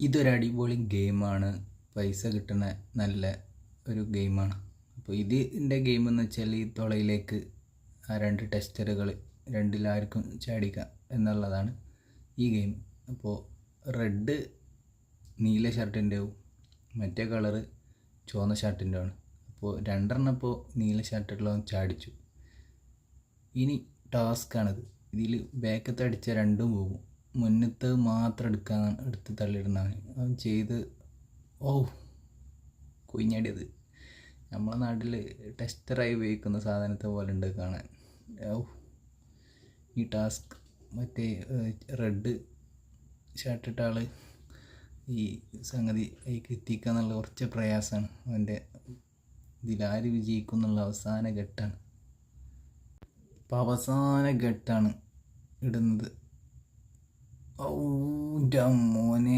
ഇതൊരു അടിപൊളി ഗെയിമാണ്. പൈസ കിട്ടുന്ന നല്ല ഒരു ഗെയിമാണ്. അപ്പോൾ ഇതിൻ്റെ ഗെയിം എന്ന് വെച്ചാൽ ഈ തുളയിലേക്ക് ആ രണ്ട് ടെസ്റ്ററുകൾ രണ്ടിലാർക്കും ചാടിക്കാം എന്നുള്ളതാണ് ഈ ഗെയിം. അപ്പോൾ റെഡ് നീല ഷർട്ടിൻ്റെവും മറ്റേ കളറ് ചുവന്ന ഷർട്ടിൻ്റെ ആണ്. അപ്പോൾ രണ്ടെണ്ണം ഇപ്പോൾ നീല ഷർട്ടുള്ളവൻ ചാടിച്ചു. ഇനി ടാസ്ക്കാണിത്. ഇതിൽ ബാക്കത്തെ അടിച്ച രണ്ടും പോകും. മുന്നത്ത് മാത്രം എടുത്ത് തള്ളിയിടുന്നവൻ അവൻ ചെയ്ത് കുഞ്ഞടിയത് നമ്മളെ നാട്ടിൽ ടെസ്റ്ററായി ഉപയോഗിക്കുന്ന സാധനത്തെ പോലെ ഉണ്ട് കാണാൻ. ഈ ടാസ്ക് മറ്റേ റെഡ് ഷർട്ടിട്ട ആൾ ഈ സംഗതി അതിലേക്ക് എത്തിക്കുക എന്നുള്ള കുറച്ച് പ്രയാസമാണ്. അവൻ്റെ ഇതിലാര് വിജയിക്കും എന്നുള്ള അവസാന ഘട്ടമാണ്. അപ്പോൾ അവസാന ഘട്ടമാണ് ഇടുന്നത്. മോനെ